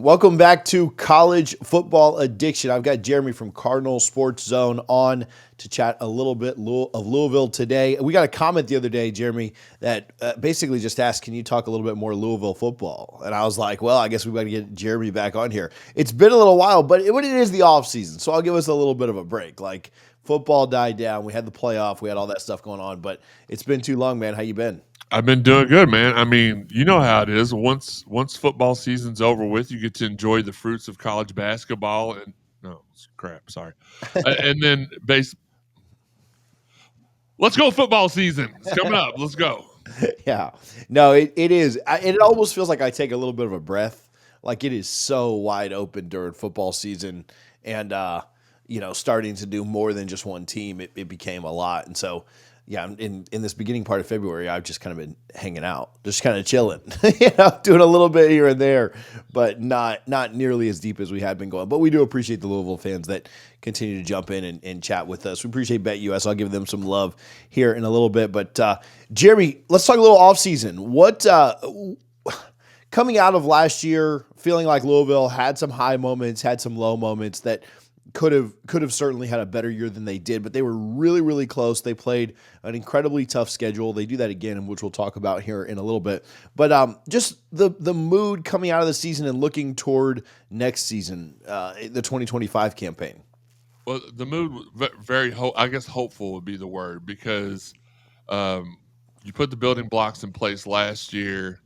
Welcome back to College Football Addiction. I've got Jeremy from Cardinal Sports Zone on to chat a little bit of Louisville today. We got a comment the other day, Jeremy, that basically just asked, can you talk a little bit more Louisville football? And I was like, well, I guess we got to get Jeremy back on here. It's been a little while, but it is the off season, so I'll give us a little bit of a break. Like, football died down. We had the playoff. We had all that stuff going on, but it's been too long, man. How you been? I've been doing good, man. I mean, you know how it is. Once football season's over with, you get to enjoy the fruits of college basketball and no crap, sorry. And then let's go football season. It's coming up. Let's go. Yeah. No, it is. It almost feels like I take a little bit of a breath. Like it is so wide open during football season and starting to do more than just one team, it became a lot. And so yeah, in this beginning part of February, I've just kind of been hanging out, just kind of chilling, doing a little bit here and there, but not nearly as deep as we had been going. But we do appreciate the Louisville fans that continue to jump in and chat with us. We appreciate BetUS. I'll give them some love here in a little bit. But Jeremy, let's talk a little offseason. What coming out of last year, feeling like Louisville had some high moments, had some low moments that could have certainly had a better year than they did, but they were really, really close. They played an incredibly tough schedule. They do that again, which we'll talk about here in a little bit. But just the mood coming out of the season and looking toward next season, the 2025 campaign. Well, the mood was very, I guess, hopeful would be the word because you put the building blocks in place last year.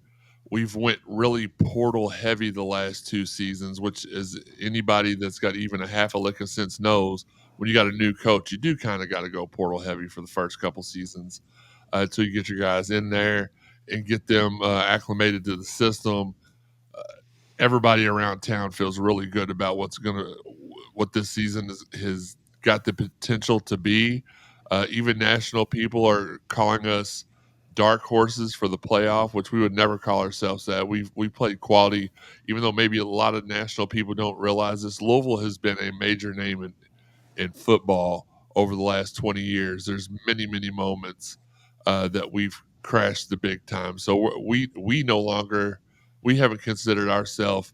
We've went really portal heavy the last two seasons, which is anybody that's got even a half a lick of sense knows when you got a new coach, you do kind of got to go portal heavy for the first couple seasons until you get your guys in there and get them acclimated to the system. Everybody around town feels really good about what this season has got the potential to be. Even national people are calling us dark horses for the playoff, which we would never call ourselves that. We've played quality, even though maybe a lot of national people don't realize this. Louisville has been a major name in football over the last 20 years. There's many moments that we've crashed the big time. So we no longer we haven't considered ourselves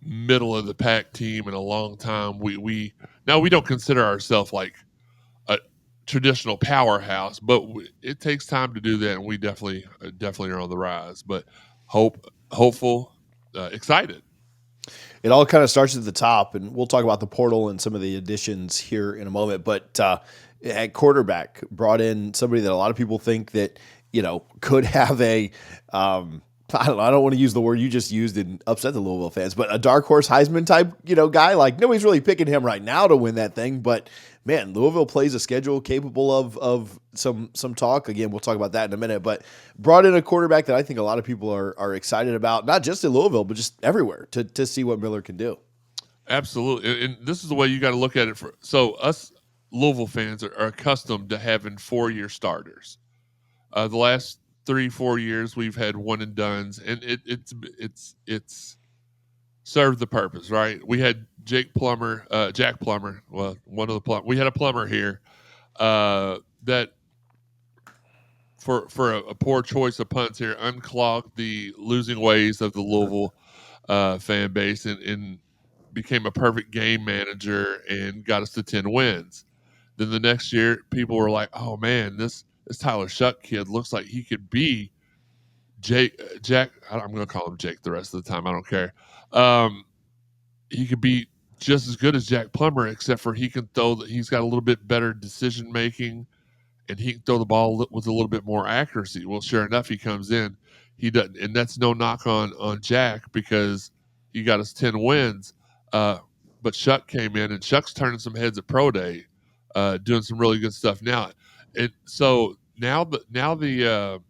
middle of the pack team in a long time. We now we don't consider ourselves like a traditional powerhouse, but it takes time to do that, and we definitely are on the rise. But hopeful, excited. It all kind of starts at the top, and we'll talk about the portal and some of the additions here in a moment. But at quarterback, brought in somebody that a lot of people think that could have a I don't want to use the word you just used and upset the Louisville fans, but a dark horse Heisman type, guy. Like nobody's really picking him right now to win that thing, but man, Louisville plays a schedule capable of some talk. Again, we'll talk about that in a minute, but brought in a quarterback that I think a lot of people are excited about, not just in Louisville, but just everywhere to see what Miller can do. Absolutely, and this is the way you got to look at it. So us Louisville fans are accustomed to having 4-year starters. The last 3-4 years we've had one and dones, and it's served the purpose, right? We had Jack Plummer. Well, one of the we had a plumber here that for a poor choice of punts here unclogged the losing ways of the Louisville fan base and became a perfect game manager and got us to 10 wins. Then the next year, people were like, "Oh man, this Tyler Shuck kid looks like he could be Jack." I'm going to call him Jake the rest of the time. I don't care. He could be just as good as Jack Plummer, except for he can throw. He's got a little bit better decision making, and he can throw the ball with a little bit more accuracy. Well, sure enough, he comes in. He doesn't, and that's no knock on Jack because he got us 10 wins. But Shuck came in, and Shuck's turning some heads at Pro Day, doing some really good stuff now. And so now the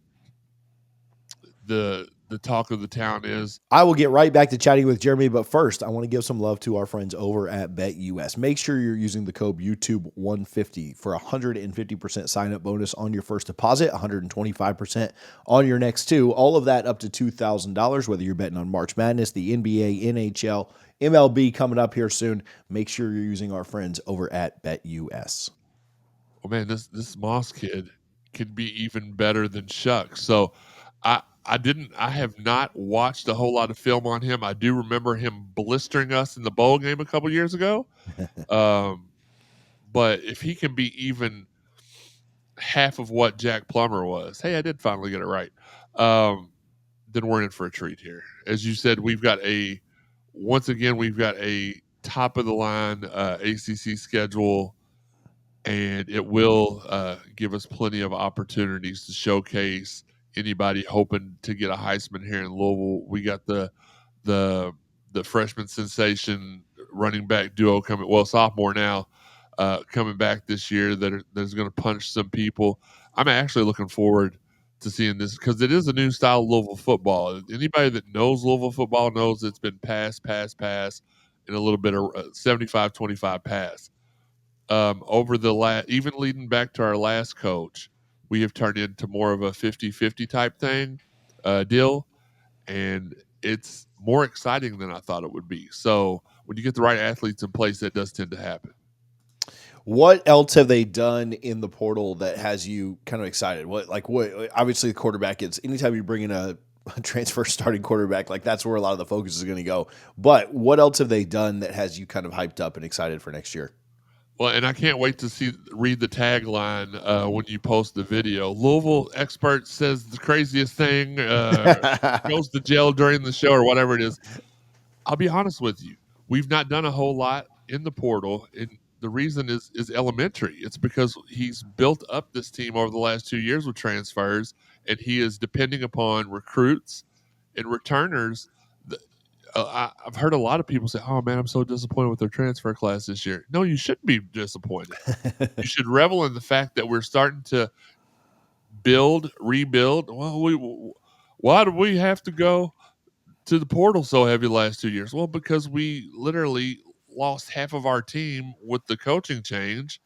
talk of the town is. I will get right back to chatting with Jeremy, but first, I want to give some love to our friends over at BetUS. Make sure you're using the code YouTube150 for a 150% sign-up bonus on your first deposit, 125% on your next two. All of that up to $2,000, whether you're betting on March Madness, the NBA, NHL, MLB coming up here soon. Make sure you're using our friends over at BetUS. Oh man, this Moss kid can be even better than Shuck. So I have not watched a whole lot of film on him. I do remember him blistering us in the bowl game a couple years ago. Um, but if he can be even half of what Jack Plummer was, hey, I did finally get it right. Then we're in for a treat here. As you said, once again we've got a top of the line ACC schedule, and it will give us plenty of opportunities to showcase anybody hoping to get a Heisman here in Louisville. We got the the freshman sensation running back duo coming, well, sophomore now, coming back this year that's going to punch some people. I'm actually looking forward to seeing this because it is a new style of Louisville football. Anybody that knows Louisville football knows it's been pass, pass, pass, and a little bit of 75-25 pass. Over the last, even leading back to our last coach, we have turned into more of a 50-50 type thing, deal, and it's more exciting than I thought it would be. So when you get the right athletes in place, that does tend to happen. What else have they done in the portal that has you kind of excited? What obviously the quarterback is anytime you bring in a transfer starting quarterback, like that's where a lot of the focus is going to go. But what else have they done that has you kind of hyped up and excited for next year? Well, and I can't wait to read the tagline when you post the video. Louisville expert says the craziest thing, goes to jail during the show or whatever it is. I'll be honest with you. We've not done a whole lot in the portal, and the reason is elementary. It's because he's built up this team over the last 2 years with transfers, and he is depending upon recruits and returners. I've heard a lot of people say, "Oh man, I'm so disappointed with their transfer class this year." No, you shouldn't be disappointed. You should revel in the fact that we're starting to rebuild. Well, why do we have to go to the portal so heavy the last 2 years? Well, because we literally lost half of our team with the coaching change,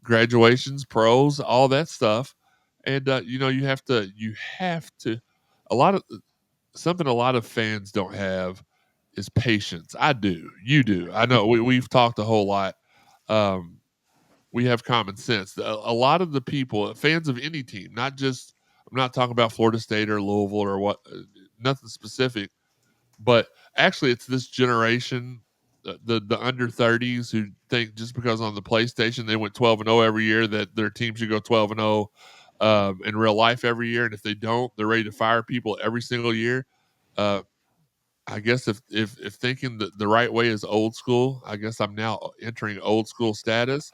graduations, pros, all that stuff, and you have to. A lot of something a lot of fans don't have is patience. I do. You do. I know we've talked a whole lot. Um, we have common sense. A lot of the people, fans of any team, not just, I'm not talking about Florida State or Louisville or what, nothing specific, but actually it's this generation, the under 30s who think just because on the PlayStation they went 12-0 every year that their team should go 12-0 in real life every year, and if they don't, they're ready to fire people every single year. Uh, I guess if thinking the right way is old school, I guess I'm now entering old school status.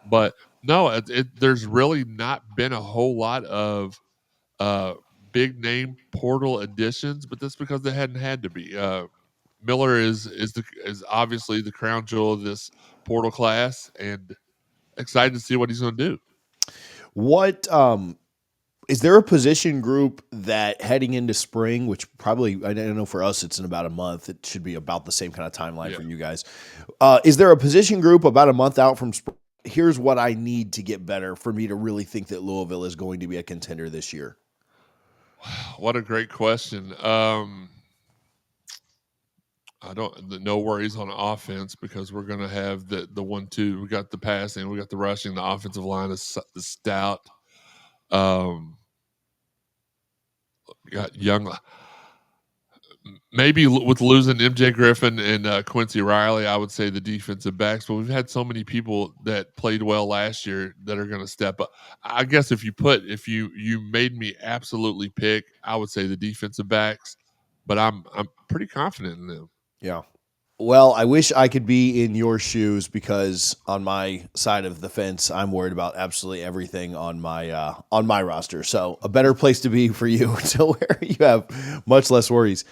But no, there's really not been a whole lot of uh, big name portal additions, but that's because they hadn't had to be. Miller is obviously the crown jewel of this portal class, and excited to see what he's going to do. What is there a position group that heading into spring, which probably I don't know for us it's in about a month. It should be about the same kind of timeline for you guys. Is there a position group about a month out from spring? Here's what I need to get better for me to really think that Louisville is going to be a contender this year. What a great question. I don't, no worries on offense because we're going to have the 1-2. We got the passing, we got the rushing. The offensive line is stout. Got young. Maybe with losing MJ Griffin and Quincy Riley, I would say the defensive backs. But we've had so many people that played well last year that are going to step up. I guess if you made me absolutely pick, I would say the defensive backs. But I'm pretty confident in them. Yeah. Well, I wish I could be in your shoes because on my side of the fence, I'm worried about absolutely everything on my roster. So a better place to be for you to where you have much less worries.